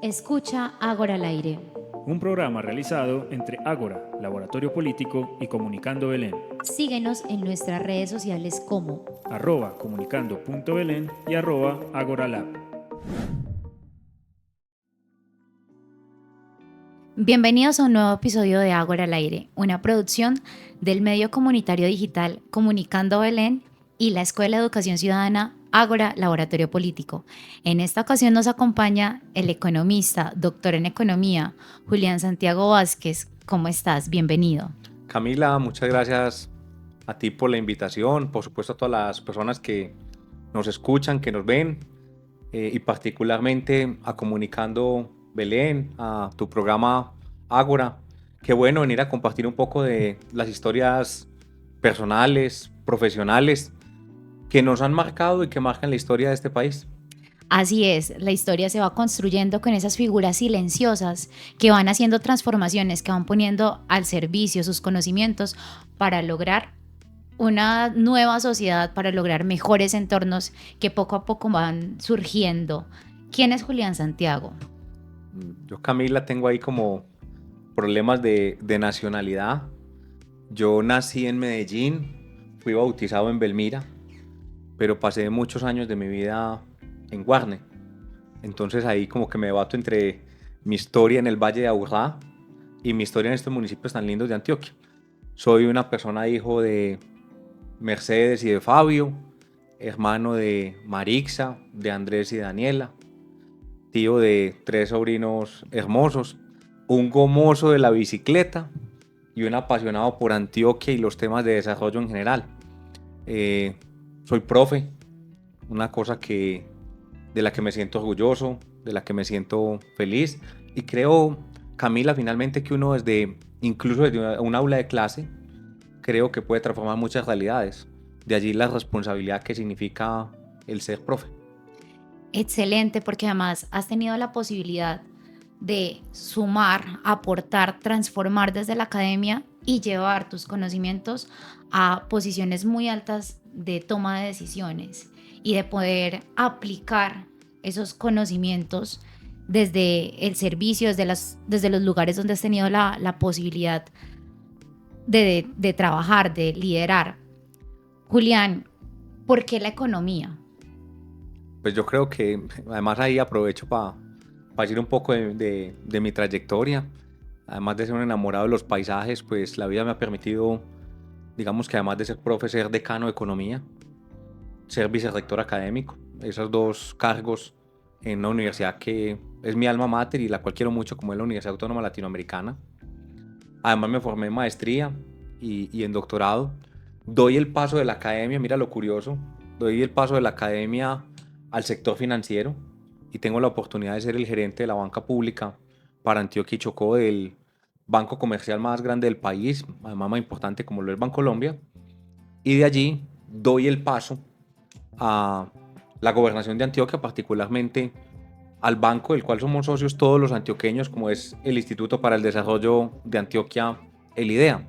Escucha Ágora al aire. Un programa realizado entre Ágora, Laboratorio Político y Comunicando Belén. Síguenos en nuestras redes sociales como @comunicando.belén y @agoralab. Bienvenidos a un nuevo episodio de Ágora al aire, una producción del medio comunitario digital Comunicando Belén y la Escuela de Educación Ciudadana Ágora Laboratorio Político. En esta ocasión nos acompaña el economista, doctor en economía, Julián Santiago Vázquez. ¿Cómo estás? Bienvenido. Camila, muchas gracias a ti por la invitación, por supuesto a todas las personas que nos escuchan, que nos ven, y particularmente a Comunicando Belén, a tu programa Ágora. Qué bueno venir a compartir un poco de las historias personales, profesionales, que nos han marcado y que marcan la historia de este país. Así es, la historia se va construyendo con esas figuras silenciosas que van haciendo transformaciones, que van poniendo al servicio sus conocimientos para lograr una nueva sociedad, para lograr mejores entornos que poco a poco van surgiendo. ¿Quién es Julián Santiago? Yo, Camila, tengo ahí como problemas de nacionalidad. Yo nací en Medellín, fui bautizado en Belmira, pero pasé muchos años de mi vida en Guarne. Entonces ahí como que me debato entre mi historia en el Valle de Aburrá y mi historia en estos municipios tan lindos de Antioquia. Soy una persona hijo de Mercedes y de Fabio, hermano de Marixa, de Andrés y Daniela, tío de 3 sobrinos hermosos, un gomoso de la bicicleta y un apasionado por Antioquia y los temas de desarrollo en general. Soy profe, una cosa de la que me siento orgulloso, de la que me siento feliz, y creo, Camila, finalmente que uno incluso desde un aula de clase, creo que puede transformar muchas realidades. De allí la responsabilidad que significa el ser profe. Excelente, porque además has tenido la posibilidad de sumar, aportar, transformar desde la academia y llevar tus conocimientos a posiciones muy altas de toma de decisiones y de poder aplicar esos conocimientos desde el servicio, desde los lugares donde has tenido la posibilidad de trabajar, de liderar. Julián, ¿por qué la economía? Pues yo creo que además ahí aprovecho para decir un poco de mi trayectoria. Además de ser un enamorado de los paisajes, pues la vida me ha permitido, digamos que además de ser profe, ser decano de economía, ser vicerrector académico. Esos dos cargos en una universidad que es mi alma mater y la cual quiero mucho, como es la Universidad Autónoma Latinoamericana. Además me formé en maestría y en doctorado. Doy el paso de la academia, mira lo curioso, doy el paso de la academia al sector financiero y tengo la oportunidad de ser el gerente de la banca pública para Antioquia y Chocó, del banco comercial más grande del país, además más importante como lo es Bancolombia. Y de allí doy el paso a la gobernación de Antioquia, particularmente al banco del cual somos socios todos los antioqueños, como es el Instituto para el Desarrollo de Antioquia, el IDEA.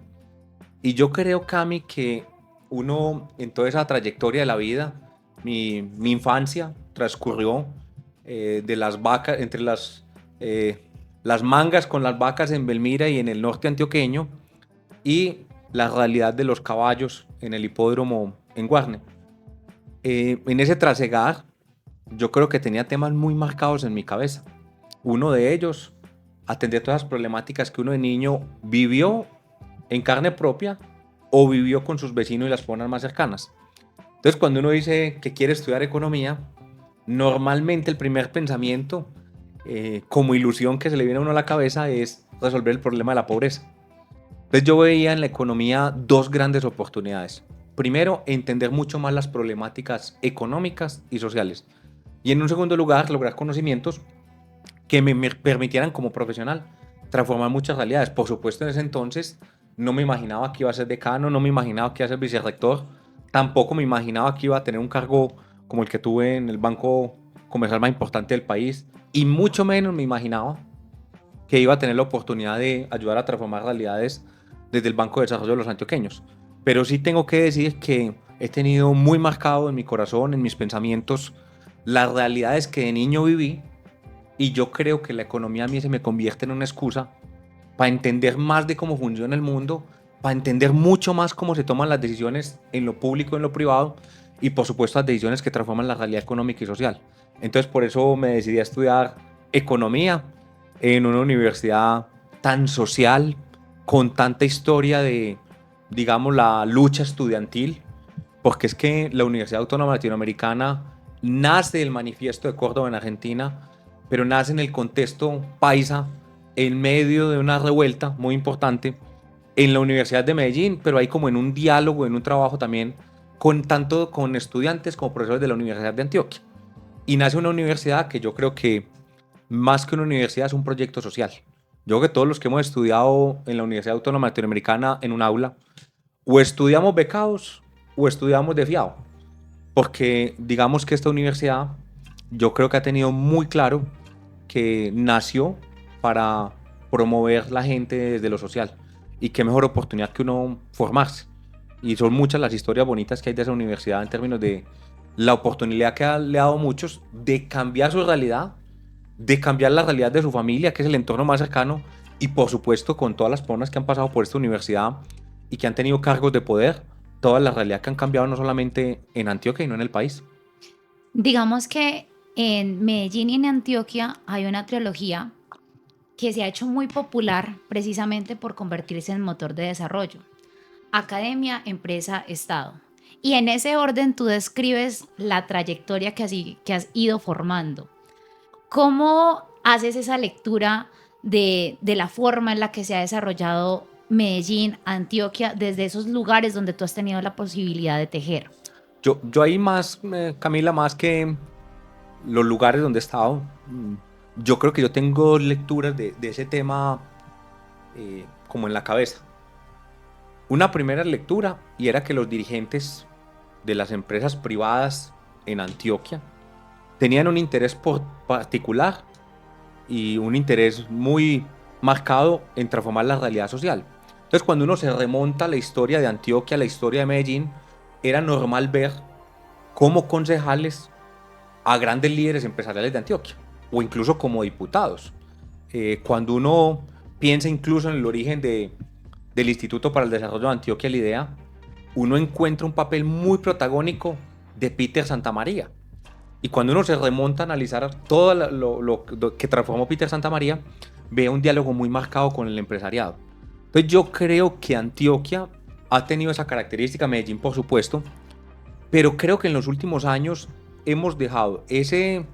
Y yo creo, Cami, que uno en toda esa trayectoria de la vida, mi infancia transcurrió de las vacas, entre las mangas con las vacas en Belmira y en el norte antioqueño, y la realidad de los caballos en el hipódromo en Guarne. En ese trasegar, yo creo que tenía temas muy marcados en mi cabeza. Uno de ellos, atender todas las problemáticas que uno de niño vivió en carne propia o vivió con sus vecinos y las zonas más cercanas. Entonces, cuando uno dice que quiere estudiar economía, normalmente el primer pensamiento, como ilusión que se le viene a uno a la cabeza, es resolver el problema de la pobreza. Entonces yo veía en la economía dos grandes oportunidades. Primero, entender mucho más las problemáticas económicas y sociales. Y en un segundo lugar, lograr conocimientos que me permitieran como profesional transformar muchas realidades. Por supuesto, en ese entonces no me imaginaba que iba a ser decano, no me imaginaba que iba a ser vicerrector, tampoco me imaginaba que iba a tener un cargo como el que tuve en el banco comercial más importante del país, y mucho menos me imaginaba que iba a tener la oportunidad de ayudar a transformar realidades desde el Banco de Desarrollo de los Antioqueños. Pero sí tengo que decir que he tenido muy marcado en mi corazón, en mis pensamientos, las realidades que de niño viví y yo creo que la economía a mí se me convierte en una excusa para entender más de cómo funciona el mundo, para entender mucho más cómo se toman las decisiones en lo público, en lo privado, y por supuesto las decisiones que transforman la realidad económica y social. Entonces por eso me decidí a estudiar economía en una universidad tan social, con tanta historia de, digamos, la lucha estudiantil, porque es que la Universidad Autónoma Latinoamericana nace del Manifiesto de Córdoba en Argentina, pero nace en el contexto paisa, en medio de una revuelta muy importante en la Universidad de Medellín, pero ahí como en un diálogo, en un trabajo también con tanto con estudiantes como profesores de la Universidad de Antioquia. Y nace una universidad que yo creo que más que una universidad es un proyecto social. Yo creo que todos los que hemos estudiado en la Universidad Autónoma Latinoamericana en un aula, o estudiamos becados o estudiamos de fiado, porque digamos que esta universidad yo creo que ha tenido muy claro que nació para promover la gente desde lo social, y qué mejor oportunidad que uno formarse. Y son muchas las historias bonitas que hay de esa universidad en términos de la oportunidad que le ha dado a muchos de cambiar su realidad, de cambiar la realidad de su familia, que es el entorno más cercano, y por supuesto con todas las personas que han pasado por esta universidad y que han tenido cargos de poder, toda la realidad que han cambiado no solamente en Antioquia, sino en el país. Digamos que en Medellín y en Antioquia hay una trilogía que se ha hecho muy popular precisamente por convertirse en motor de desarrollo: academia, empresa, Estado. Y en ese orden tú describes la trayectoria que has ido formando. ¿Cómo haces esa lectura de la forma en la que se ha desarrollado Medellín, Antioquia, desde esos lugares donde tú has tenido la posibilidad de tejer? Yo ahí más, Camila, más que los lugares donde he estado, yo creo que yo tengo lecturas de ese tema como en la cabeza. Una primera lectura, y era que los dirigentes de las empresas privadas en Antioquia tenían un interés particular y un interés muy marcado en transformar la realidad social. Entonces, cuando uno se remonta a la historia de Antioquia, a la historia de Medellín, era normal ver cómo concejales a grandes líderes empresariales de Antioquia, o incluso como diputados. Cuando uno piensa incluso en el origen del Instituto para el Desarrollo de Antioquia, la idea, uno encuentra un papel muy protagónico de Peter Santamaría. Y cuando uno se remonta a analizar todo lo que transformó Peter Santamaría, ve un diálogo muy marcado con el empresariado. Entonces yo creo que Antioquia ha tenido esa característica, Medellín por supuesto, pero creo que en los últimos años hemos dejado ese,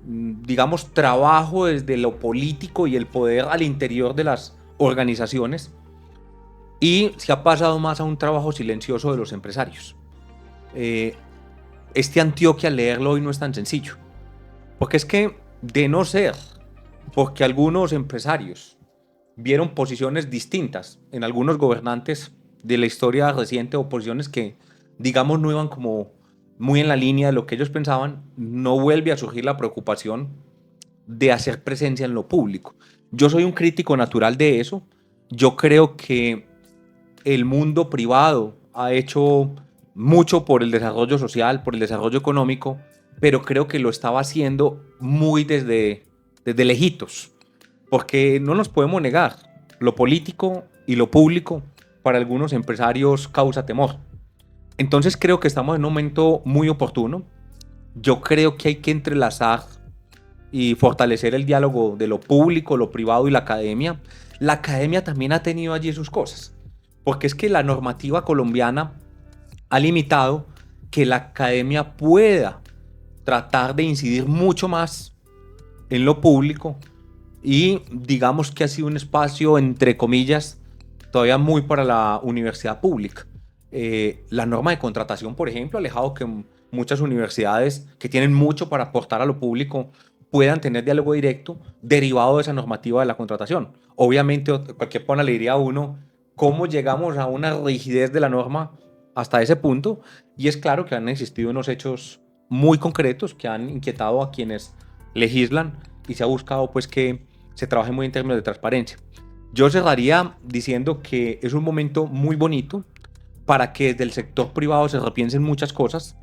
digamos, trabajo desde lo político y el poder al interior de las organizaciones, y se ha pasado más a un trabajo silencioso de los empresarios. Este Antioquia, leerlo hoy no es tan sencillo, porque es que, de no ser porque algunos empresarios vieron posiciones distintas en algunos gobernantes de la historia reciente, o posiciones que, digamos, no iban como muy en la línea de lo que ellos pensaban, no vuelve a surgir la preocupación de hacer presencia en lo público. Yo soy un crítico natural de eso. Yo creo que el mundo privado ha hecho mucho por el desarrollo social, por el desarrollo económico, pero creo que lo estaba haciendo muy desde lejitos, porque no nos podemos negar, lo político y lo público para algunos empresarios causa temor. Entonces creo que estamos en un momento muy oportuno. Yo creo que hay que entrelazar y fortalecer el diálogo de lo público, lo privado y la academia. La academia también ha tenido allí sus cosas, porque es que la normativa colombiana ha limitado que la academia pueda tratar de incidir mucho más en lo público, y digamos que ha sido un espacio, entre comillas, todavía muy para la universidad pública. La norma de contratación, por ejemplo, ha alejado que muchas universidades que tienen mucho para aportar a lo público puedan tener diálogo directo derivado de esa normativa de la contratación. Obviamente, cualquier persona le diría a uno, ¿cómo llegamos a una rigidez de la norma hasta ese punto? Y es claro que han existido unos hechos muy concretos que han inquietado a quienes legislan, y se ha buscado pues que se trabaje muy en términos de transparencia. Yo cerraría diciendo que es un momento muy bonito para que desde el sector privado se repiensen muchas cosas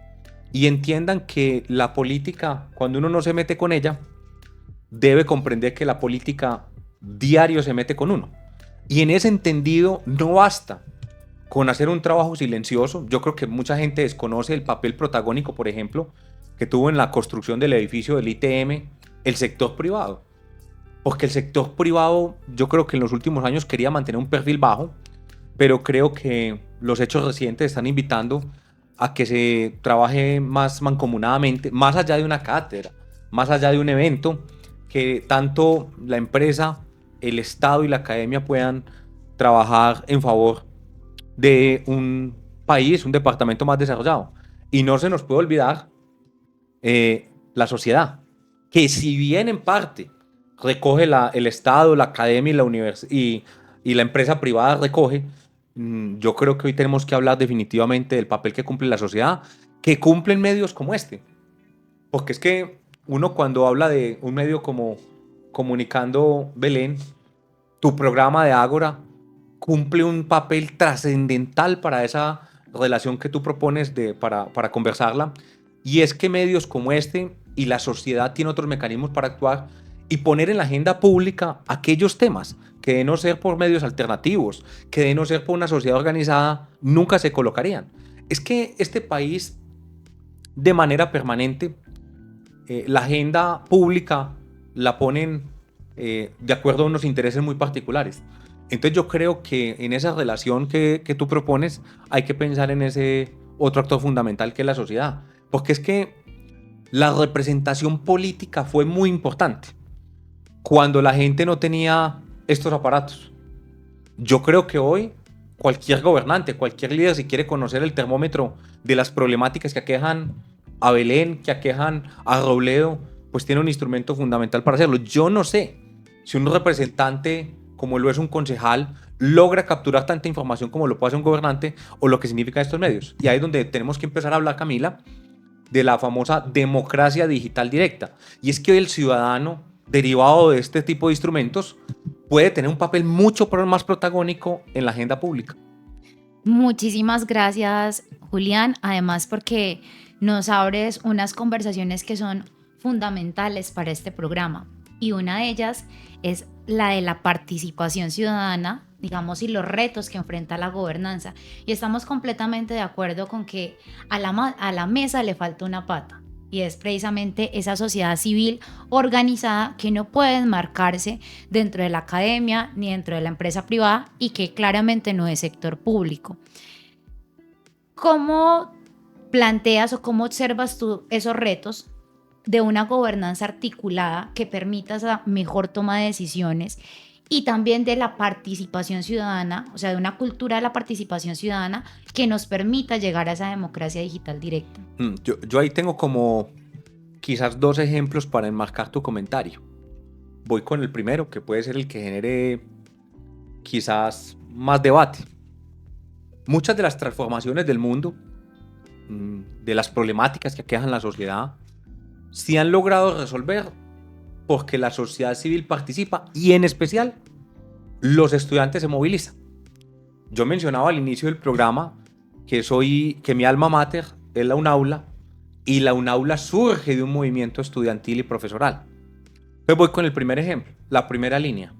y entiendan que la política, cuando uno no se mete con ella, debe comprender que la política diario se mete con uno. Y en ese entendido no basta con hacer un trabajo silencioso. Yo creo que mucha gente desconoce el papel protagónico, por ejemplo, que tuvo en la construcción del edificio del ITM el sector privado. Porque el sector privado, yo creo que en los últimos años quería mantener un perfil bajo, pero creo que los hechos recientes están invitando a que se trabaje más mancomunadamente, más allá de una cátedra, más allá de un evento, que tanto la empresa, el Estado y la academia puedan trabajar en favor de un país, un departamento más desarrollado. Y no se nos puede olvidar la sociedad, que si bien en parte recoge el Estado, la academia y la empresa privada recoge, yo creo que hoy tenemos que hablar definitivamente del papel que cumple la sociedad, que cumplen medios como este. Porque es que uno cuando habla de un medio como Comunicando Belén, tu programa de Ágora cumple un papel trascendental para esa relación que tú propones para conversarla. Y es que medios como este y la sociedad tienen otros mecanismos para actuar y poner en la agenda pública aquellos temas que de no ser por medios alternativos, que de no ser por una sociedad organizada, nunca se colocarían. Es que este país, de manera permanente, la agenda pública la ponen de acuerdo a unos intereses muy particulares. Entonces yo creo que en esa relación que tú propones hay que pensar en ese otro actor fundamental que es la sociedad. Porque es que la representación política fue muy importante cuando la gente no tenía estos aparatos. Yo creo que hoy cualquier gobernante, cualquier líder, si quiere conocer el termómetro de las problemáticas que aquejan a Belén, que aquejan a Robledo, pues tiene un instrumento fundamental para hacerlo. Yo no sé si un representante, como lo es un concejal, logra capturar tanta información como lo puede hacer un gobernante o lo que significan estos medios. Y ahí es donde tenemos que empezar a hablar, Camila, de la famosa democracia digital directa. Y es que hoy el ciudadano, derivado de este tipo de instrumentos, puede tener un papel mucho más protagónico en la agenda pública. Muchísimas gracias, Julián. Además, porque nos abres unas conversaciones que son fundamentales para este programa. Y una de ellas es la de la participación ciudadana, digamos, y los retos que enfrenta la gobernanza. Y estamos completamente de acuerdo con que a la mesa le falta una pata. Y es precisamente esa sociedad civil organizada que no puede enmarcarse dentro de la academia ni dentro de la empresa privada y que claramente no es sector público. ¿Cómo planteas o cómo observas tú esos retos de una gobernanza articulada que permita esa mejor toma de decisiones y también de la participación ciudadana, o sea, de una cultura de la participación ciudadana que nos permita llegar a esa democracia digital directa? Yo ahí tengo como quizás dos ejemplos para enmarcar tu comentario. Voy con el primero, que puede ser el que genere quizás más debate. Muchas de las transformaciones del mundo, de las problemáticas que aquejan la sociedad, se han logrado resolver porque la sociedad civil participa y en especial los estudiantes se movilizan. Yo mencionaba al inicio del programa que mi alma mater es la UNAULA y la UNAULA surge de un movimiento estudiantil y profesoral. Pues voy con el primer ejemplo, la primera línea,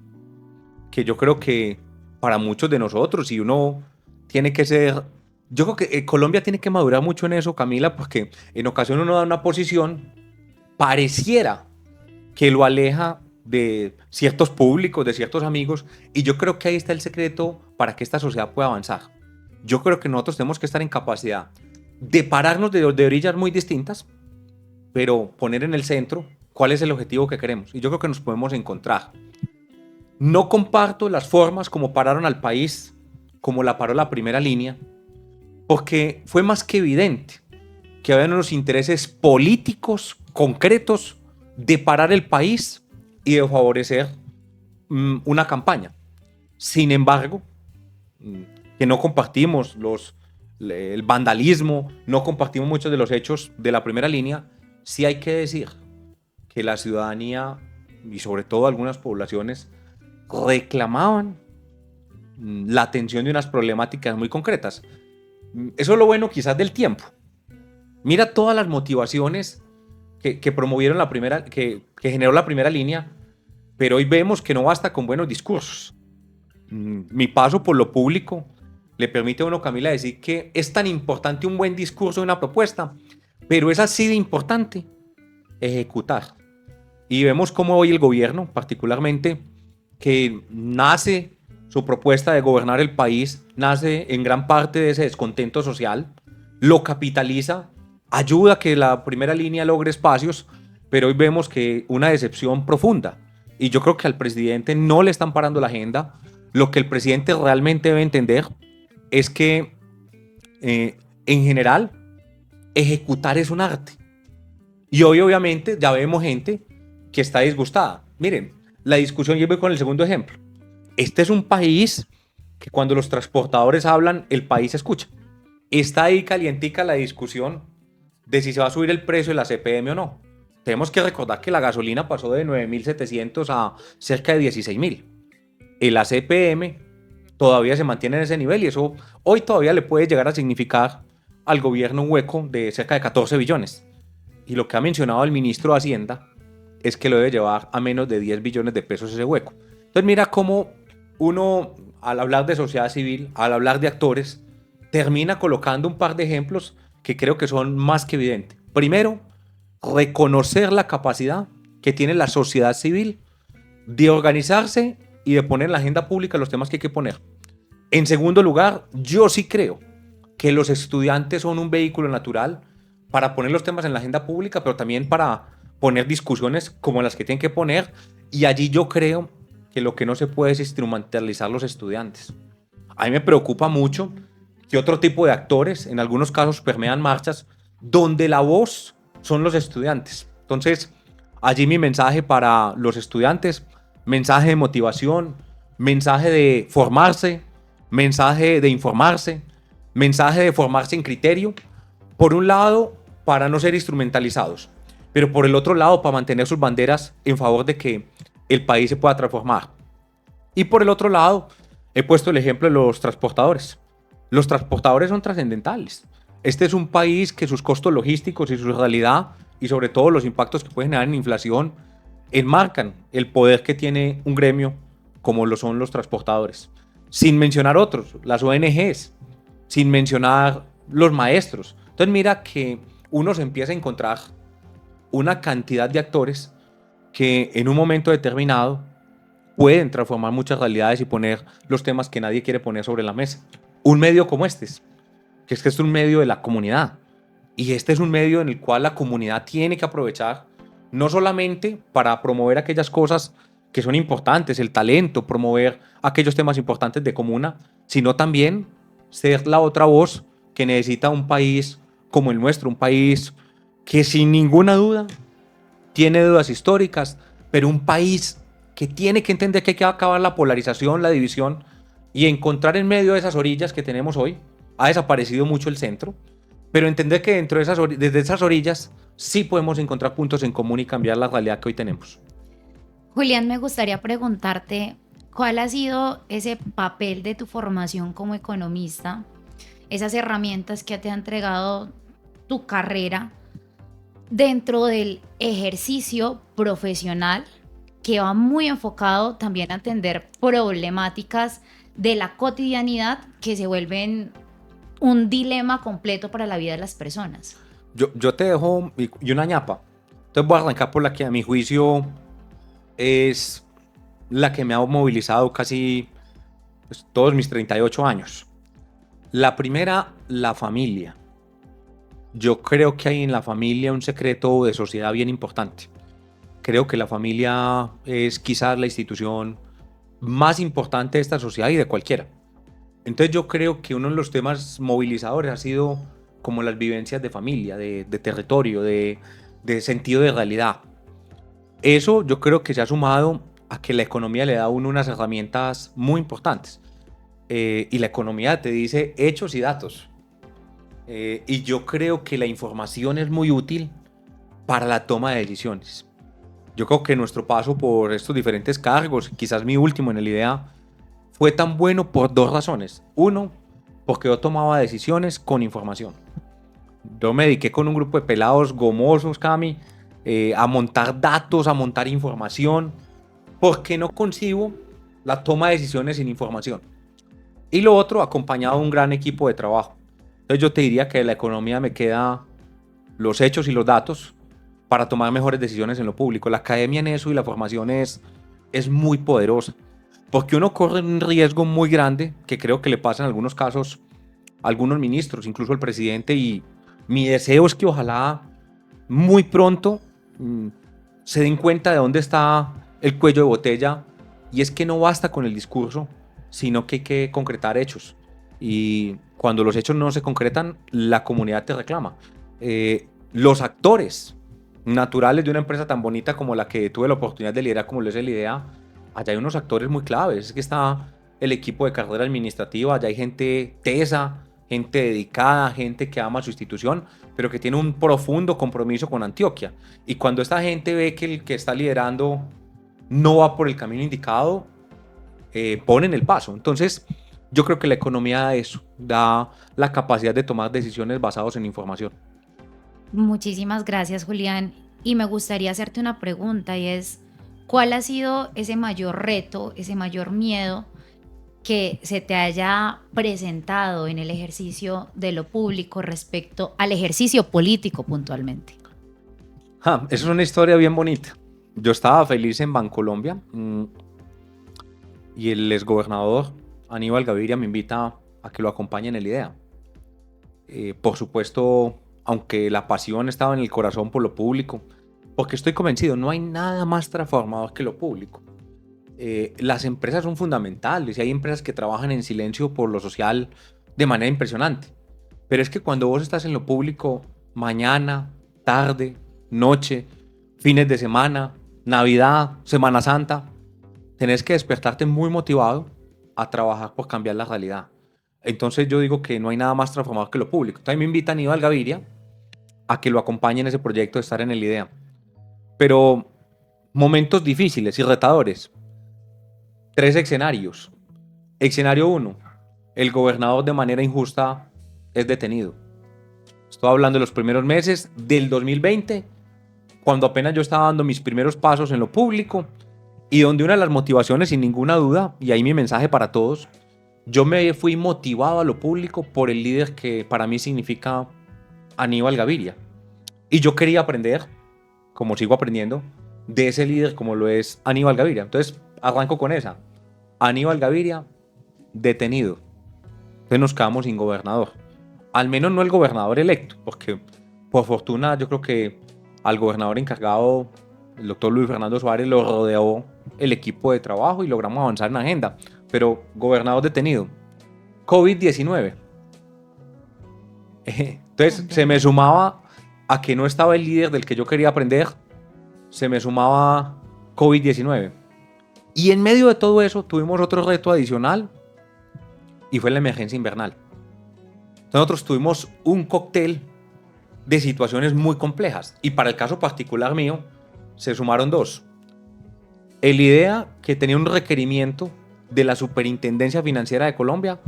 que yo creo que para muchos de nosotros, si uno tiene que ser... Yo creo que Colombia tiene que madurar mucho en eso, Camila, porque en ocasiones uno da una posición, pareciera que lo aleja de ciertos públicos, de ciertos amigos, y yo creo que ahí está el secreto para que esta sociedad pueda avanzar. Yo creo que nosotros tenemos que estar en capacidad de pararnos de orillas muy distintas, pero poner en el centro cuál es el objetivo que queremos, y yo creo que nos podemos encontrar. No comparto las formas como pararon al país, como la paró la primera línea, porque fue más que evidente que había unos intereses políticos concretos de parar el país y de favorecer una campaña. Sin embargo, que no compartimos el vandalismo, no compartimos muchos de los hechos de la primera línea, sí hay que decir que la ciudadanía y sobre todo algunas poblaciones reclamaban la atención de unas problemáticas muy concretas. Eso es lo bueno quizás del tiempo. Mira todas las motivaciones que promovieron que generó la primera línea, pero hoy vemos que no basta con buenos discursos. Mi paso por lo público le permite a uno, Camila, decir que es tan importante un buen discurso de una propuesta, pero es así de importante ejecutar. Y vemos cómo hoy el gobierno, particularmente, que nace su propuesta de gobernar el país, nace en gran parte de ese descontento social, lo capitaliza, ayuda a que la primera línea logre espacios, pero hoy vemos que una decepción profunda. Y yo creo que al presidente no le están parando la agenda. Lo que el presidente realmente debe entender es que, en general, ejecutar es un arte. Y hoy, obviamente, ya vemos gente que está disgustada. Miren, la discusión, yo voy con el segundo ejemplo. Este es un país que cuando los transportadores hablan, el país escucha. Está ahí calientica la discusión de si se va a subir el precio de la CPM o no. Tenemos que recordar que la gasolina pasó de 9.700 a cerca de 16.000. El ACPM todavía se mantiene en ese nivel y eso hoy todavía le puede llegar a significar al gobierno un hueco de cerca de 14 billones. Y lo que ha mencionado el ministro de Hacienda es que lo debe llevar a menos de 10 billones de pesos ese hueco. Entonces mira cómo uno, al hablar de sociedad civil, al hablar de actores, termina colocando un par de ejemplos que creo que son más que evidentes. Primero, reconocer la capacidad que tiene la sociedad civil de organizarse y de poner en la agenda pública los temas que hay que poner. En segundo lugar, yo sí creo que los estudiantes son un vehículo natural para poner los temas en la agenda pública, pero también para poner discusiones como las que tienen que poner, y allí yo creo que lo que no se puede es instrumentalizar los estudiantes. A mí me preocupa mucho que otro tipo de actores, en algunos casos permean marchas, donde la voz son los estudiantes. Entonces, allí mi mensaje para los estudiantes, mensaje de motivación, mensaje de formarse, mensaje de informarse, mensaje de formarse en criterio, por un lado, para no ser instrumentalizados, pero por el otro lado, para mantener sus banderas en favor de que el país se pueda transformar. Y por el otro lado, he puesto el ejemplo de los transportadores. Los transportadores son trascendentales. Este es un país que sus costos logísticos y su realidad, y sobre todo los impactos que pueden generar en inflación, enmarcan el poder que tiene un gremio como lo son los transportadores. Sin mencionar otros, las ONGs, sin mencionar los maestros. Entonces mira que uno se empieza a encontrar una cantidad de actores que en un momento determinado pueden transformar muchas realidades y poner los temas que nadie quiere poner sobre la mesa. Un medio como este, que es un medio de la comunidad, y este es un medio en el cual la comunidad tiene que aprovechar no solamente para promover aquellas cosas que son importantes, el talento, promover aquellos temas importantes de comuna, sino también ser la otra voz que necesita un país como el nuestro, un país que sin ninguna duda tiene dudas históricas, pero un país que tiene que entender que hay que acabar la polarización, la división, y encontrar en medio de esas orillas que tenemos hoy. Ha desaparecido mucho el centro, pero entender que desde esas orillas sí podemos encontrar puntos en común y cambiar la realidad que hoy tenemos. Julián, me gustaría preguntarte, ¿cuál ha sido ese papel de tu formación como economista, esas herramientas que te ha entregado tu carrera dentro del ejercicio profesional, que va muy enfocado también a atender problemáticas de la cotidianidad que se vuelven un dilema completo para la vida de las personas? Yo te dejo y una ñapa. Entonces voy a arrancar por la que a mi juicio es la que me ha movilizado casi todos mis 38 años. La primera, la familia. Yo creo que hay en la familia un secreto de sociedad bien importante. Creo que la familia es quizás la institución más importante de esta sociedad y de cualquiera. Entonces yo creo que uno de los temas movilizadores ha sido como las vivencias de familia, de territorio, de sentido de realidad. Eso yo creo que se ha sumado a que la economía le da a uno unas herramientas muy importantes. Y la economía te dice hechos y datos. Y yo creo que la información es muy útil para la toma de decisiones. Yo creo que nuestro paso por estos diferentes cargos, quizás mi último en el IDEA, fue tan bueno por dos razones. Uno, porque yo tomaba decisiones con información. Yo me dediqué con un grupo de pelados gomosos, Cami, a montar datos, a montar información, porque no concibo la toma de decisiones sin información. Y lo otro, acompañado de un gran equipo de trabajo. Entonces yo te diría que de la economía me queda los hechos y los datos para tomar mejores decisiones en lo público. La academia en eso y la formación es muy poderosa, porque uno corre un riesgo muy grande, que creo que le pasa en algunos casos a algunos ministros, incluso al presidente, y mi deseo es que ojalá muy pronto se den cuenta de dónde está el cuello de botella, y es que no basta con el discurso, sino que hay que concretar hechos. Y cuando los hechos no se concretan, la comunidad te reclama. Los actores naturales de una empresa tan bonita como la que tuve la oportunidad de liderar, como lo es el IDEA, allá hay unos actores muy claves. Es que está el equipo de carrera administrativa, allá hay gente tesa, gente dedicada, gente que ama su institución, pero que tiene un profundo compromiso con Antioquia. Y cuando esta gente ve que el que está liderando no va por el camino indicado, ponen el paso. Entonces, yo creo que la economía da eso, da la capacidad de tomar decisiones basadas en información. Muchísimas gracias, Julián. Y me gustaría hacerte una pregunta y es, ¿cuál ha sido ese mayor reto, ese mayor miedo que se te haya presentado en el ejercicio de lo público respecto al ejercicio político puntualmente? Esa es una historia bien bonita. Yo estaba feliz en Bancolombia y el exgobernador Aníbal Gaviria me invita a que lo acompañe en el IDEA. Por supuesto, aunque la pasión estaba en el corazón por lo público, porque estoy convencido, no hay nada más transformador que lo público. Las empresas son fundamentales y hay empresas que trabajan en silencio por lo social de manera impresionante. Pero es que cuando vos estás en lo público, mañana, tarde, noche, fines de semana, Navidad, Semana Santa, tenés que despertarte muy motivado a trabajar por cambiar la realidad. Entonces yo digo que no hay nada más transformador que lo público. También me invita Aníbal Gaviria a que lo acompañe en ese proyecto de estar en el IDEA. Pero momentos difíciles y retadores. 3 escenarios. Escenario 1. El gobernador de manera injusta es detenido. Estoy hablando de los primeros meses del 2020, cuando apenas yo estaba dando mis primeros pasos en lo público y donde una de las motivaciones, sin ninguna duda, y ahí mi mensaje para todos, yo me fui motivado a lo público por el líder que para mí significa Aníbal Gaviria. Y yo quería aprender, como sigo aprendiendo, de ese líder como lo es Aníbal Gaviria. Entonces arranco con esa. Aníbal Gaviria, detenido. Entonces nos quedamos sin gobernador. Al menos no el gobernador electo, porque por fortuna yo creo que al gobernador encargado, el doctor Luis Fernando Suárez, lo rodeó el equipo de trabajo y logramos avanzar en la agenda. Pero gobernador detenido. COVID-19. Entonces se me sumaba a que no estaba el líder del que yo quería aprender, se me sumaba COVID-19. Y en medio de todo eso tuvimos otro reto adicional y fue la emergencia invernal. Nosotros tuvimos un cóctel de situaciones muy complejas y para el caso particular mío se sumaron 2. El IDEA, que tenía un requerimiento de la Superintendencia Financiera de Colombia,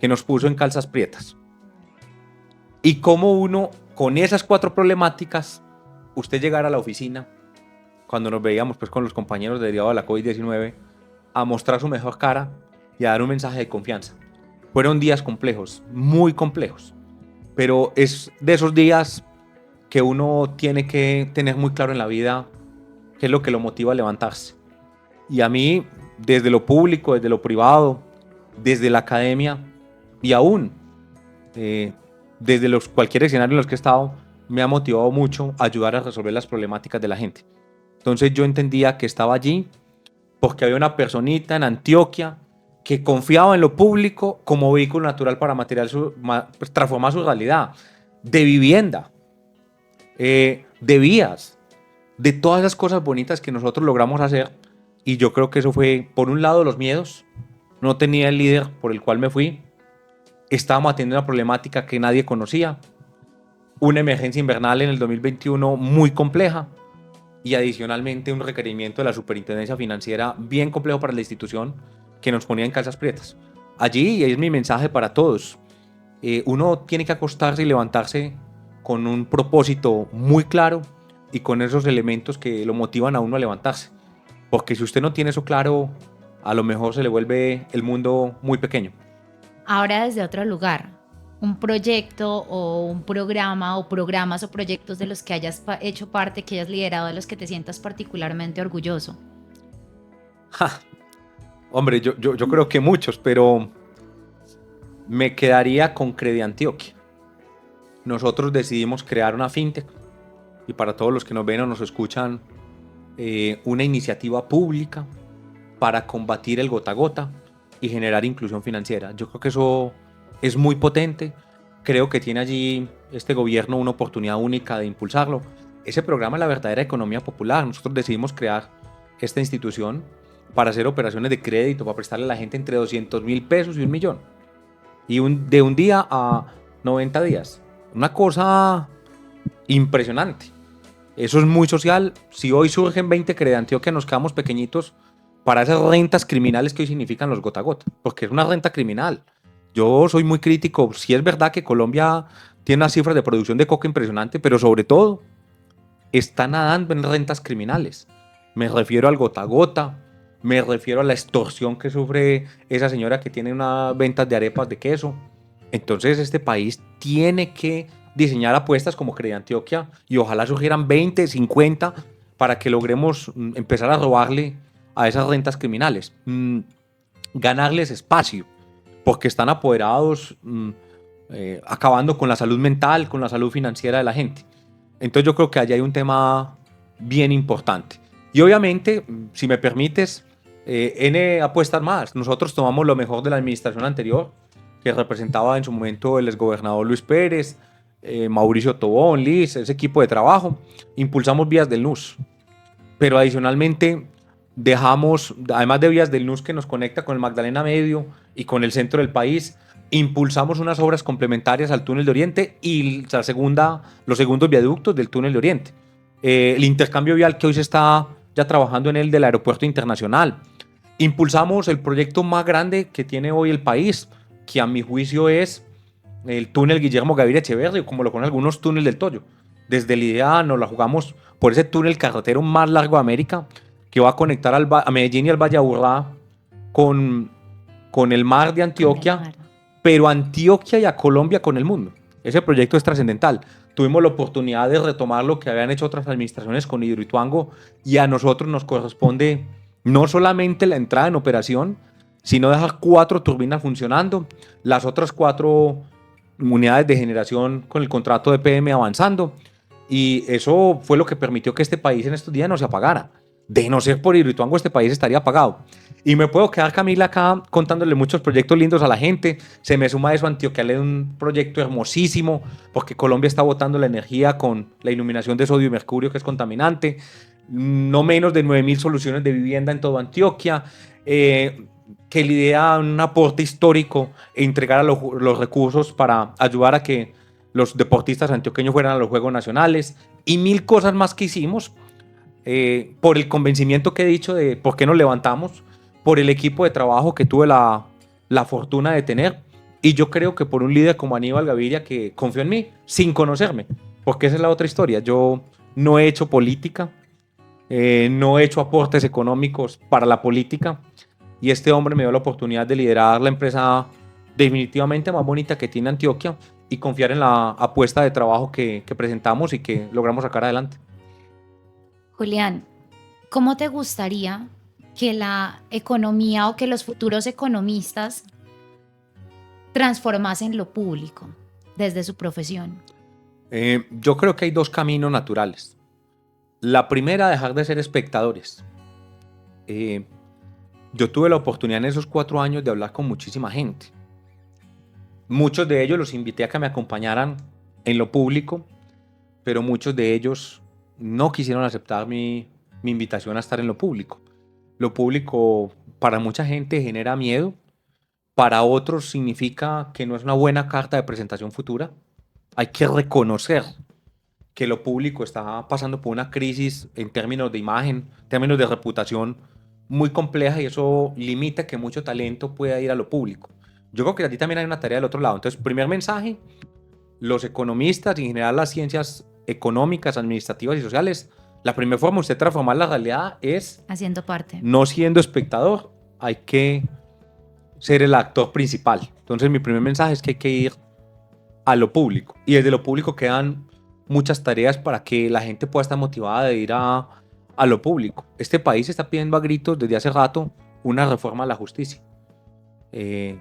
que nos puso en calzas prietas. Y cómo uno, con esas 4 problemáticas, usted llegara a la oficina, cuando nos veíamos pues, con los compañeros derivados de la COVID-19, a mostrar su mejor cara y a dar un mensaje de confianza. Fueron días complejos, muy complejos, pero es de esos días que uno tiene que tener muy claro en la vida qué es lo que lo motiva a levantarse. Y a mí, desde lo público, desde lo privado, desde la academia y aún desde cualquier escenario en los que he estado, me ha motivado mucho a ayudar a resolver las problemáticas de la gente. Entonces yo entendía que estaba allí porque había una personita en Antioquia que confiaba en lo público como vehículo natural para transformar su realidad, de vivienda, de vías, de todas las cosas bonitas que nosotros logramos hacer. Y yo creo que eso fue, por un lado, los miedos. No tenía el líder por el cual me fui. Estábamos atendiendo una problemática que nadie conocía. Una emergencia invernal en el 2021 muy compleja. Y adicionalmente un requerimiento de la Superintendencia Financiera bien complejo para la institución que nos ponía en calzas prietas. Allí, y es mi mensaje para todos, uno tiene que acostarse y levantarse con un propósito muy claro, y con esos elementos que lo motivan a uno a levantarse. Porque si usted no tiene eso claro, a lo mejor se le vuelve el mundo muy pequeño. Ahora desde otro lugar, un proyecto o un programa o programas o proyectos de los que hayas hecho parte, que hayas liderado, de los que te sientas particularmente orgulloso. Ja, hombre, yo creo que muchos, pero me quedaría con Crediantioquia. Nosotros decidimos crear una fintech y para todos los que nos ven o nos escuchan, una iniciativa pública para combatir el gota a gota y generar inclusión financiera. Yo creo que eso es muy potente. Creo que tiene allí este gobierno una oportunidad única de impulsarlo. Ese programa es la verdadera economía popular. Nosotros decidimos crear esta institución para hacer operaciones de crédito, para prestarle a la gente entre 200.000 pesos y 1.000.000. Y de un día a 90 días. Una cosa impresionante. Eso es muy social. Si hoy surgen 20 Crediantioquia, nos quedamos pequeñitos para esas rentas criminales que hoy significan los gota a gota, porque es una renta criminal. Yo soy muy crítico. Sí es verdad que Colombia tiene unas cifras de producción de coca impresionante, pero sobre todo está nadando en rentas criminales. Me refiero al gota a gota, me refiero a la extorsión que sufre esa señora que tiene unas ventas de arepas de queso. Entonces este país tiene que diseñar apuestas como Crediantioquia y ojalá surgieran 20, 50 para que logremos empezar a robarle a esas rentas criminales, ganarles espacio, porque están apoderados, acabando con la salud mental, con la salud financiera de la gente. Entonces yo creo que allí hay un tema bien importante. Y obviamente, si me permites, N apuestas más. Nosotros tomamos lo mejor de la administración anterior, que representaba en su momento el exgobernador Luis Pérez, Mauricio Tobón, Liz, ese equipo de trabajo. Impulsamos vías del NUS. Pero adicionalmente dejamos, además de vías del NUS que nos conecta con el Magdalena Medio y con el centro del país, impulsamos unas obras complementarias al túnel de Oriente y los segundos viaductos del túnel de Oriente. El intercambio vial que hoy se está ya trabajando en el del aeropuerto internacional. Impulsamos el proyecto más grande que tiene hoy el país, que a mi juicio es el túnel Guillermo Gaviria Echeverri, como lo conocen algunos túneles del Toyo. Desde la idea nos la jugamos por ese túnel carretero más largo de América, que va a conectar a Medellín y al Valle Aburrá con el mar de Antioquia, pero a Antioquia y a Colombia con el mundo. Ese proyecto es trascendental. Tuvimos la oportunidad de retomar lo que habían hecho otras administraciones con Hidroituango y a nosotros nos corresponde no solamente la entrada en operación, sino dejar 4 turbinas funcionando, las otras 4 unidades de generación con el contrato de PM avanzando, y eso fue lo que permitió que este país en estos días no se apagara. De no ser por Hidroituango, este país estaría apagado. Y me puedo quedar, Camila, acá contándole muchos proyectos lindos a la gente. Se me suma eso, Antioquia es un proyecto hermosísimo, porque Colombia está botando la energía con la iluminación de sodio y mercurio, que es contaminante. No menos de 9.000 soluciones de vivienda en toda Antioquia, que lidera un aporte histórico e entregar a los recursos para ayudar a que los deportistas antioqueños fueran a los Juegos Nacionales y 1.000 cosas más que hicimos, por el convencimiento que he dicho de por qué nos levantamos, por el equipo de trabajo que tuve la fortuna de tener, y yo creo que por un líder como Aníbal Gaviria, que confió en mí sin conocerme, porque esa es la otra historia. Yo no he hecho política, no he hecho aportes económicos para la política, y este hombre me dio la oportunidad de liderar la empresa definitivamente más bonita que tiene Antioquia y confiar en la apuesta de trabajo que presentamos y que logramos sacar adelante. Julián, ¿cómo te gustaría que la economía o que los futuros economistas transformasen lo público desde su profesión? Yo creo que hay 2 caminos naturales. La primera, dejar de ser espectadores. Yo tuve la oportunidad en esos 4 años de hablar con muchísima gente. Muchos de ellos los invité a que me acompañaran en lo público, pero muchos de ellos no quisieron aceptar mi invitación a estar en lo público. Lo público para mucha gente genera miedo, para otros significa que no es una buena carta de presentación futura. Hay que reconocer que lo público está pasando por una crisis en términos de imagen, en términos de reputación muy compleja, y eso limita que mucho talento pueda ir a lo público. Yo creo que aquí también hay una tarea del otro lado. Entonces, primer mensaje: los economistas y en general las ciencias económicas, administrativas y sociales, la primera forma de usted transformar la realidad es Haciendo parte. no siendo espectador, hay que ser el actor principal. Entonces mi primer mensaje es que hay que ir a lo público, y desde lo público quedan muchas tareas para que la gente pueda estar motivada de ir a lo público. Este país está pidiendo a gritos desde hace rato una reforma a la justicia.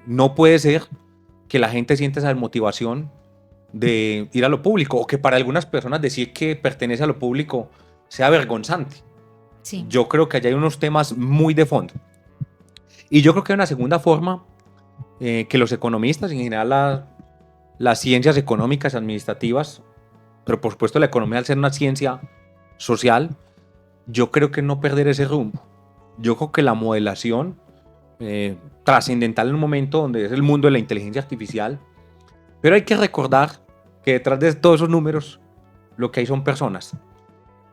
No puede ser que la gente sienta esa motivación de ir a lo público, o que para algunas personas decir que pertenece a lo público sea vergonzante. Sí. Yo creo que allá hay unos temas muy de fondo. Y yo creo que hay una segunda forma que los economistas, en general las ciencias económicas, administrativas, pero por supuesto la economía, al ser una ciencia social, yo creo que no perder ese rumbo. Yo creo que la modelación trascendental en un momento donde es el mundo de la inteligencia artificial, pero hay que recordar que detrás de todos esos números lo que hay son personas.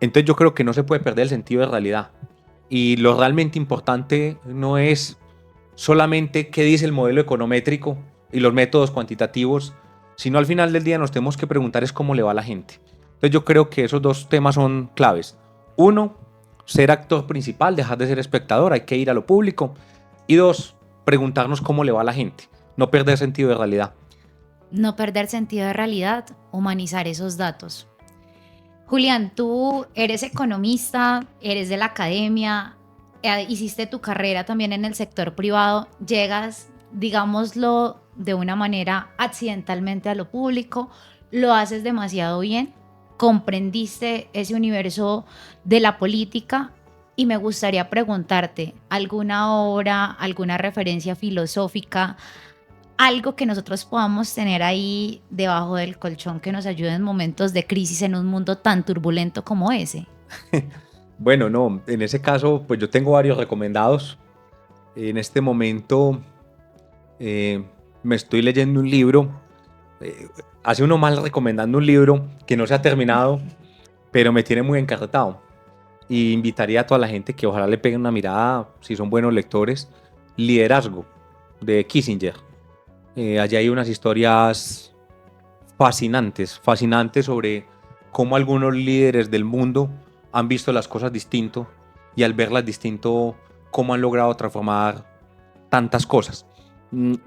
Entonces yo creo que no se puede perder el sentido de realidad, y lo realmente importante no es solamente qué dice el modelo econométrico y los métodos cuantitativos, sino al final del día nos tenemos que preguntar es cómo le va a la gente. Entonces yo creo que esos dos temas son claves. Uno, ser actor principal, dejar de ser espectador, hay que ir a lo público. Y dos, preguntarnos cómo le va a la gente, no perder sentido de realidad. No perder sentido de realidad, humanizar esos datos. Julián, tú eres economista, eres de la academia, hiciste tu carrera también en el sector privado, llegas, digámoslo de una manera accidentalmente a lo público, lo haces demasiado bien, comprendiste ese universo de la política, y me gustaría preguntarte, ¿alguna obra, alguna referencia filosófica, algo que nosotros podamos tener ahí debajo del colchón que nos ayude en momentos de crisis en un mundo tan turbulento como ese? Bueno, no, en ese caso, pues yo tengo varios recomendados. En este momento me estoy leyendo un libro. Hace uno mal recomendando un libro que no se ha terminado, pero me tiene muy encarretado. Y invitaría a toda la gente que ojalá le peguen una mirada, si son buenos lectores, Liderazgo, de Kissinger. Allí hay unas historias fascinantes sobre cómo algunos líderes del mundo han visto las cosas distinto, y al verlas distinto, cómo han logrado transformar tantas cosas.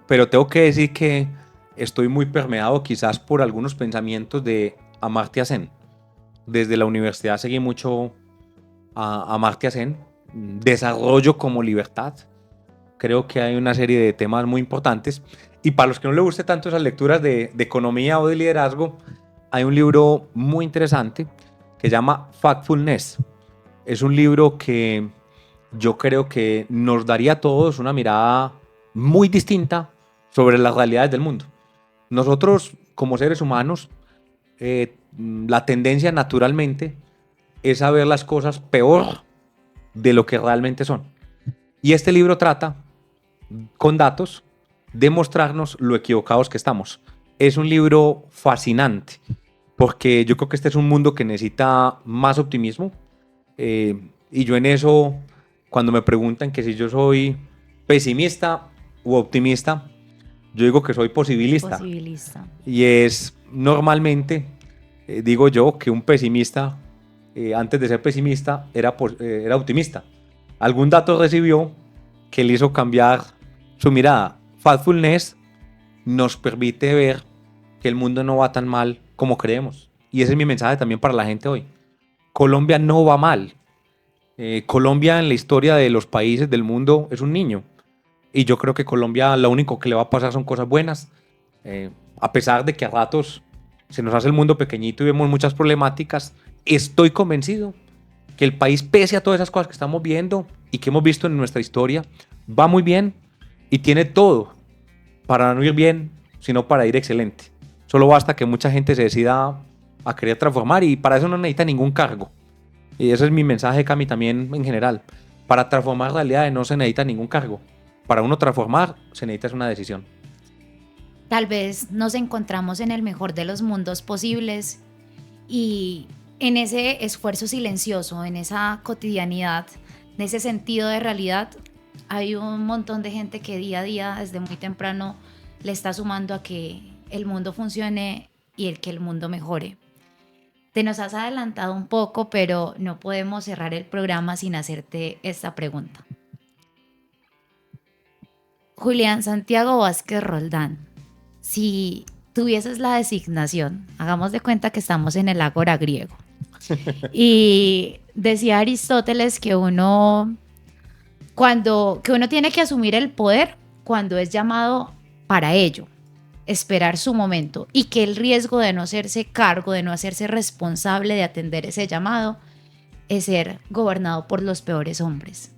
Pero tengo que decir que estoy muy permeado quizás por algunos pensamientos de Amartya Sen. Desde la universidad seguí mucho a Amartya Sen. Desarrollo como libertad. Creo que hay una serie de temas muy importantes. Y para los que no les guste tanto esas lecturas de economía o de liderazgo, hay un libro muy interesante que se llama Factfulness. Es un libro que yo creo que nos daría a todos una mirada muy distinta sobre las realidades del mundo. Nosotros, como seres humanos, la tendencia naturalmente es a ver las cosas peor de lo que realmente son. Y este libro trata, con datos, de mostrarnos lo equivocados que estamos. Es un libro fascinante, porque yo creo que este es un mundo que necesita más optimismo. Y yo en eso, cuando me preguntan que si yo soy pesimista u optimista, yo digo que soy posibilista. Y es normalmente, digo yo, que un pesimista, antes de ser pesimista, era optimista. Algún dato recibió que le hizo cambiar su mirada. Factfulness nos permite ver que el mundo no va tan mal como creemos. Y ese es mi mensaje también para la gente hoy. Colombia no va mal. Colombia, en la historia de los países del mundo, es un niño. Y yo creo que Colombia lo único que le va a pasar son cosas buenas. A pesar de que a ratos se nos hace el mundo pequeñito y vemos muchas problemáticas, estoy convencido que el país, pese a todas esas cosas que estamos viendo y que hemos visto en nuestra historia, va muy bien y tiene todo para no ir bien, sino para ir excelente. Solo basta que mucha gente se decida a querer transformar, y para eso no necesita ningún cargo. Y ese es mi mensaje, Cami, también en general. Para transformar realidades no se necesita ningún cargo. Para uno transformar se necesita una decisión. Tal vez nos encontramos en el mejor de los mundos posibles, y en ese esfuerzo silencioso, en esa cotidianidad, en ese sentido de realidad, hay un montón de gente que día a día, desde muy temprano, le está sumando a que el mundo funcione y que el mundo mejore. Te nos has adelantado un poco, pero no podemos cerrar el programa sin hacerte esta pregunta. Julián Santiago Vázquez Roldán, si tuvieses la designación, hagamos de cuenta que estamos en el ágora griego, y decía Aristóteles que uno tiene que asumir el poder cuando es llamado para ello, esperar su momento, y que el riesgo de no hacerse cargo, de no hacerse responsable de atender ese llamado, es ser gobernado por los peores hombres.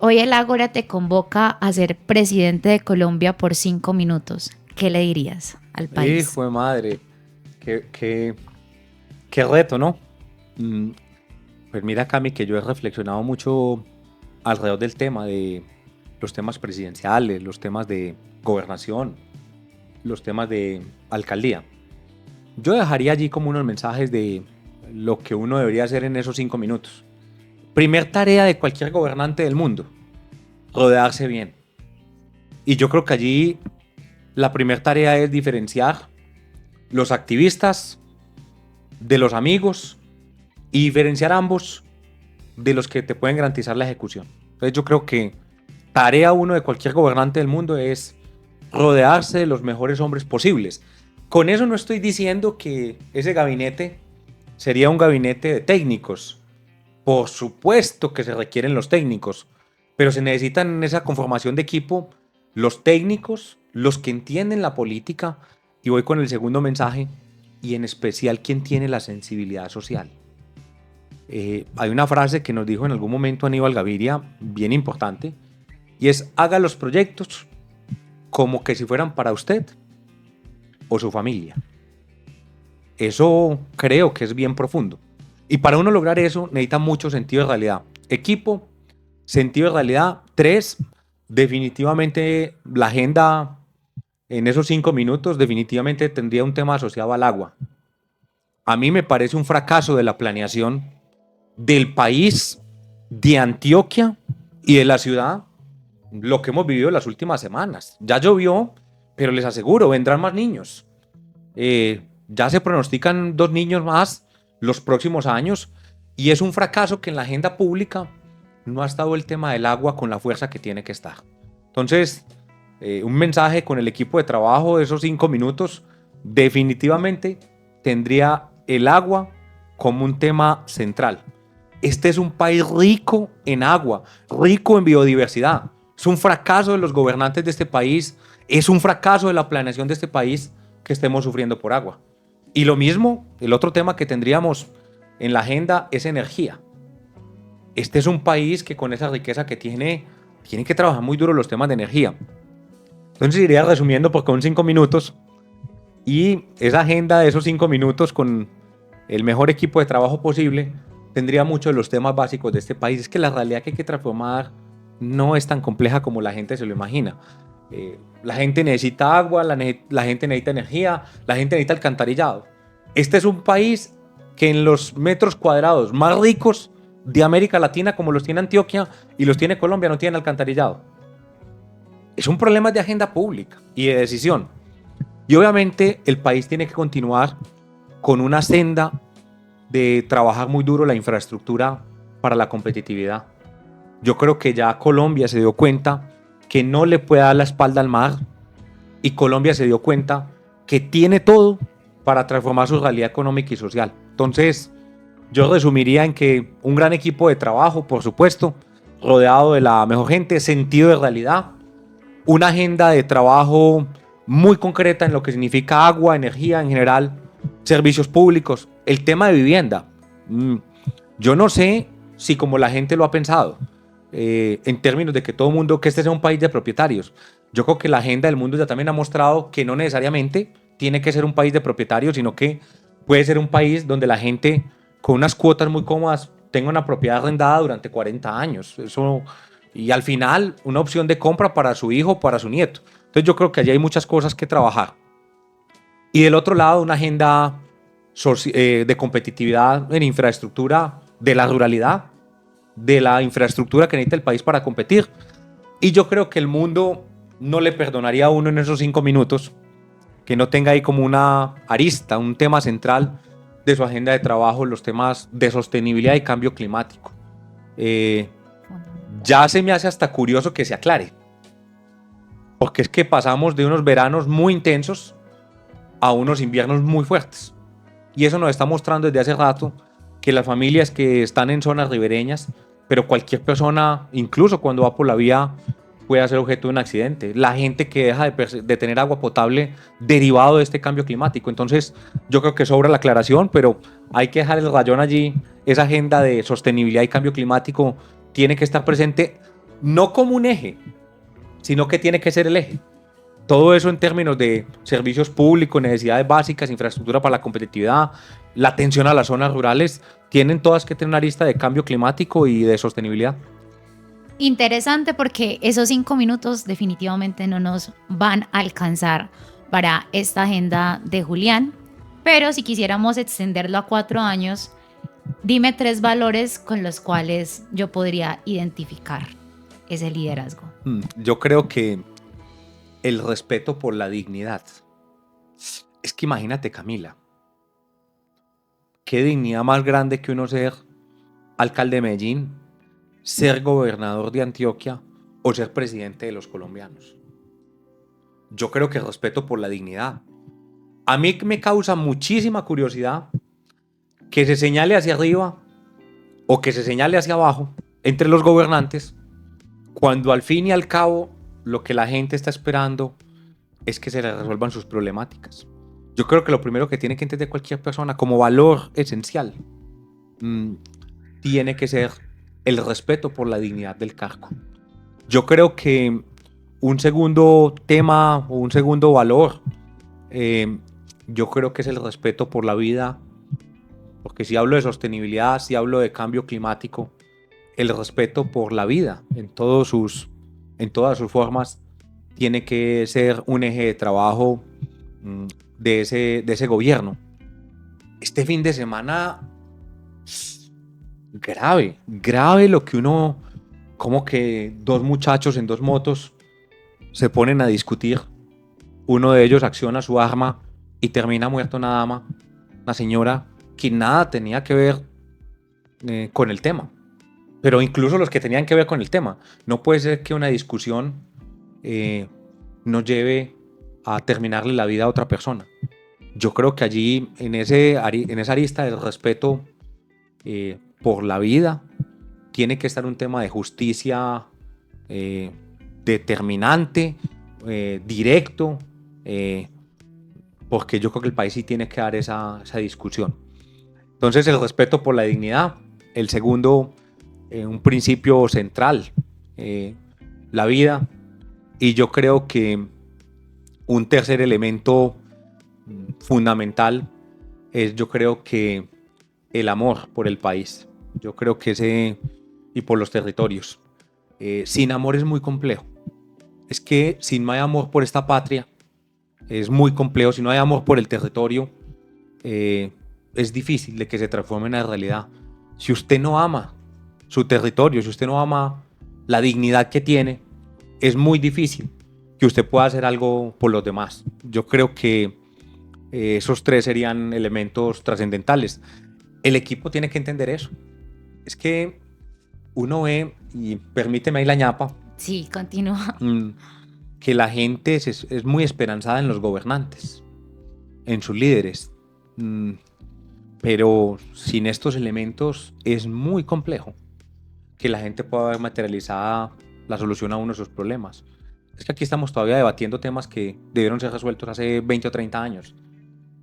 Hoy el Ágora te convoca a ser presidente de Colombia por 5 minutos. ¿Qué le dirías al país? Hijo de madre, qué reto, ¿no? Pues mira, Cami, que yo he reflexionado mucho alrededor del tema de los temas presidenciales, los temas de gobernación, los temas de alcaldía. Yo dejaría allí como unos mensajes de lo que uno debería hacer en esos 5 minutos. Primer tarea de cualquier gobernante del mundo, rodearse bien. Y yo creo que allí la primera tarea es diferenciar los activistas de los amigos y diferenciar ambos de los que te pueden garantizar la ejecución. Entonces yo creo que tarea uno de cualquier gobernante del mundo es rodearse de los mejores hombres posibles. Con eso no estoy diciendo que ese gabinete sería un gabinete de técnicos. Por supuesto que se requieren los técnicos, pero se necesitan en esa conformación de equipo los técnicos, los que entienden la política, y voy con el segundo mensaje, y en especial quien tiene la sensibilidad social. Hay una frase que nos dijo en algún momento Aníbal Gaviria, bien importante, y es: haga los proyectos como que si fueran para usted o su familia. Eso creo que es bien profundo. Y para uno lograr eso necesita mucho sentido de realidad. Equipo, sentido de realidad. 3, definitivamente la agenda en esos 5 minutos definitivamente tendría un tema asociado al agua. A mí me parece un fracaso de la planeación del país, de Antioquia y de la ciudad, lo que hemos vivido las últimas semanas. Ya llovió, pero les aseguro, vendrán más niños. Ya se pronostican 2 niños más los próximos años, y es un fracaso que en la agenda pública no ha estado el tema del agua con la fuerza que tiene que estar. Entonces, un mensaje con el equipo de trabajo de esos 5 minutos, definitivamente tendría el agua como un tema central. Este es un país rico en agua, rico en biodiversidad. Es un fracaso de los gobernantes de este país, es un fracaso de la planeación de este país que estemos sufriendo por agua. Y lo mismo, el otro tema que tendríamos en la agenda es energía. Este es un país que con esa riqueza que tiene que trabajar muy duro los temas de energía. Entonces iría resumiendo porque son 5 minutos, y esa agenda de esos 5 minutos con el mejor equipo de trabajo posible tendría muchos de los temas básicos de este país. Es que la realidad que hay que transformar no es tan compleja como la gente se lo imagina. La gente necesita agua, la gente necesita energía, la gente necesita alcantarillado. Este es un país que en los metros cuadrados más ricos de América Latina, como los tiene Antioquia y los tiene Colombia, no tiene alcantarillado. Es un problema de agenda pública y de decisión. Y obviamente el país tiene que continuar con una senda de trabajar muy duro la infraestructura para la competitividad. Yo creo que ya Colombia se dio cuenta que no le puede dar la espalda al mar, y Colombia se dio cuenta que tiene todo para transformar su realidad económica y social. Entonces, yo resumiría en que un gran equipo de trabajo, por supuesto, rodeado de la mejor gente, sentido de realidad, una agenda de trabajo muy concreta en lo que significa agua, energía en general, servicios públicos, el tema de vivienda. Yo no sé si como la gente lo ha pensado, en términos de que todo mundo, que este sea un país de propietarios. Yo creo que la agenda del mundo ya también ha mostrado que no necesariamente tiene que ser un país de propietarios, sino que puede ser un país donde la gente con unas cuotas muy cómodas tenga una propiedad arrendada durante 40 años. Eso, y al final una opción de compra para su hijo o para su nieto. Entonces yo creo que allí hay muchas cosas que trabajar. Y del otro lado, una agenda de competitividad en infraestructura de la ruralidad, de la infraestructura que necesita el país para competir. Y yo creo que el mundo no le perdonaría a uno en esos 5 minutos que no tenga ahí como una arista, un tema central de su agenda de trabajo los temas de sostenibilidad y cambio climático. Ya se me hace hasta curioso que se aclare, porque es que pasamos de unos veranos muy intensos a unos inviernos muy fuertes. Y eso nos está mostrando desde hace rato que las familias que están en zonas ribereñas, pero cualquier persona, incluso cuando va por la vía, puede ser objeto de un accidente. La gente que deja de tener agua potable derivado de este cambio climático. Entonces, yo creo que sobra la aclaración, pero hay que dejar el rayón allí. Esa agenda de sostenibilidad y cambio climático tiene que estar presente no como un eje, sino que tiene que ser el eje. Todo eso en términos de servicios públicos, necesidades básicas, infraestructura para la competitividad, la atención a las zonas rurales, tienen todas que tener una lista de cambio climático y de sostenibilidad. Interesante, porque esos 5 minutos definitivamente no nos van a alcanzar para esta agenda de Julián, pero si quisiéramos extenderlo a 4 años, dime 3 valores con los cuales yo podría identificar ese liderazgo. Yo creo que el respeto por la dignidad. Es que imagínate, Camila, qué dignidad más grande que uno ser alcalde de Medellín, ser gobernador de Antioquia o ser presidente de los colombianos. Yo creo que el respeto por la dignidad. A mí me causa muchísima curiosidad que se señale hacia arriba o que se señale hacia abajo entre los gobernantes, cuando al fin y al cabo lo que la gente está esperando es que se le resuelvan sus problemáticas. Yo creo que lo primero que tiene que entender cualquier persona como valor esencial tiene que ser el respeto por la dignidad del cargo. Yo creo que un segundo tema o un segundo valor, yo creo que es el respeto por la vida, porque si hablo de sostenibilidad, si hablo de cambio climático, el respeto por la vida en todas sus formas tiene que ser un eje de trabajo de ese gobierno. Este fin de semana, grave lo que uno, como que 2 muchachos en 2 motos se ponen a discutir. Uno de ellos acciona su arma y termina muerto una dama, una señora que nada tenía que ver con el tema. Pero incluso los que tenían que ver con el tema. No puede ser que una discusión nos lleve a terminarle la vida a otra persona. Yo creo que allí, en esa arista del respeto por la vida, tiene que estar un tema de justicia determinante, directo, porque yo creo que el país sí tiene que dar esa discusión. Entonces, el respeto por la dignidad. El segundo, un principio central, la vida. Y yo creo que un tercer elemento fundamental es, yo creo que el amor por el país. Yo creo que y por los territorios. Sin amor es muy complejo. Es que si no hay amor por esta patria, es muy complejo. Si no hay amor por el territorio, es difícil de que se transforme en una realidad. Si usted no ama su territorio, si usted no ama la dignidad que tiene, es muy difícil que usted pueda hacer algo por los demás. Yo creo que esos 3 serían elementos trascendentales. El equipo tiene que entender eso. Es que uno ve, y permíteme ahí la ñapa. Sí, continúa. Que la gente es muy esperanzada en los gobernantes, en sus líderes. Pero sin estos elementos es muy complejo que la gente pueda ver materializada la solución a uno de sus problemas. Es que aquí estamos todavía debatiendo temas que debieron ser resueltos hace 20 o 30 años.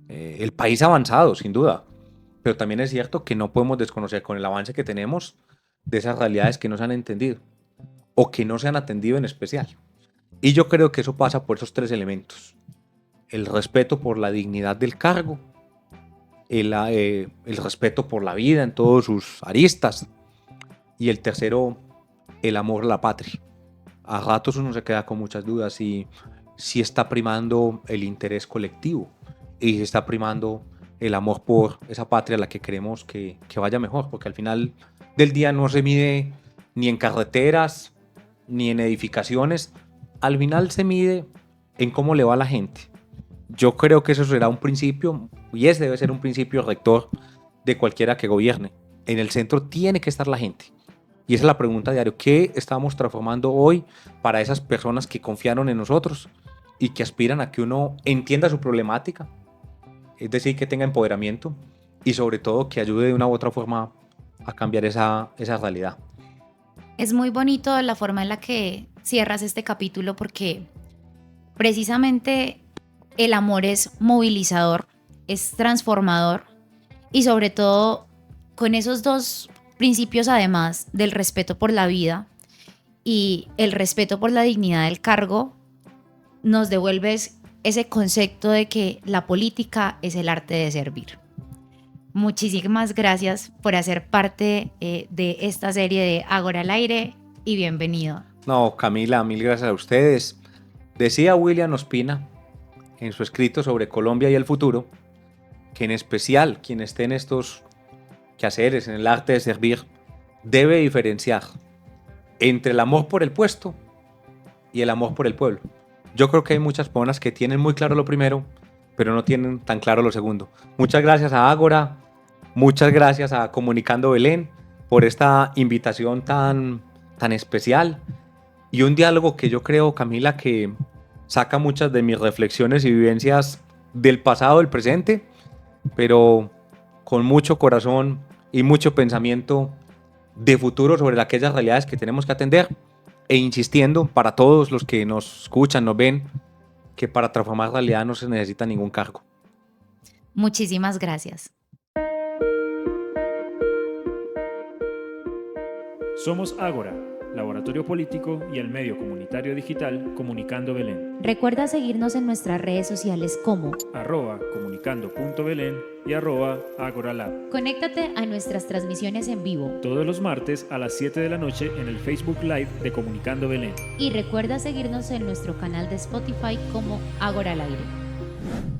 El país ha avanzado, sin duda, pero también es cierto que no podemos desconocer, con el avance que tenemos, de esas realidades que no se han entendido o que no se han atendido en especial. Y yo creo que eso pasa por esos 3 elementos: el respeto por la dignidad del cargo, el respeto por la vida en todas sus aristas, y el tercero, el amor a la patria. A ratos uno se queda con muchas dudas si está primando el interés colectivo y si está primando el amor por esa patria a la que queremos que vaya mejor, porque al final del día no se mide ni en carreteras ni en edificaciones, al final se mide en cómo le va a la gente. Yo creo que eso será un principio y ese debe ser un principio rector de cualquiera que gobierne. En el centro tiene que estar la gente. Y esa es la pregunta diaria. ¿Qué estamos transformando hoy para esas personas que confiaron en nosotros y que aspiran a que uno entienda su problemática? Es decir, que tenga empoderamiento y sobre todo que ayude de una u otra forma a cambiar esa realidad. Es muy bonito la forma en la que cierras este capítulo porque precisamente el amor es movilizador, es transformador y sobre todo con esos dos principios, además del respeto por la vida y el respeto por la dignidad del cargo, nos devuelves ese concepto de que la política es el arte de servir. Muchísimas gracias por hacer parte de esta serie de Ágora al Aire y bienvenido. No, Camila, mil gracias a ustedes. Decía William Ospina en su escrito sobre Colombia y el futuro que en especial quien esté en estos quehaceres, en el arte de servir, debe diferenciar entre el amor por el puesto y el amor por el pueblo. Yo creo que hay muchas personas que tienen muy claro lo primero, pero no tienen tan claro lo segundo. Muchas gracias a Ágora, muchas gracias a Comunicando Belén por esta invitación tan especial y un diálogo que yo creo, Camila, que saca muchas de mis reflexiones y vivencias del pasado, del presente, pero con mucho corazón y mucho pensamiento de futuro sobre aquellas realidades que tenemos que atender e insistiendo para todos los que nos escuchan, nos ven, que para transformar realidad no se necesita ningún cargo. Muchísimas gracias. Somos Ágora, Laboratorio Político y el medio comunitario digital Comunicando Belén. Recuerda seguirnos en nuestras redes sociales como @comunicando.belén y @agoralab. Conéctate a nuestras transmisiones en vivo Todos los martes a las 7 de la noche en el Facebook Live de Comunicando Belén. y recuerda seguirnos en nuestro canal de Spotify como Ágora al Aire.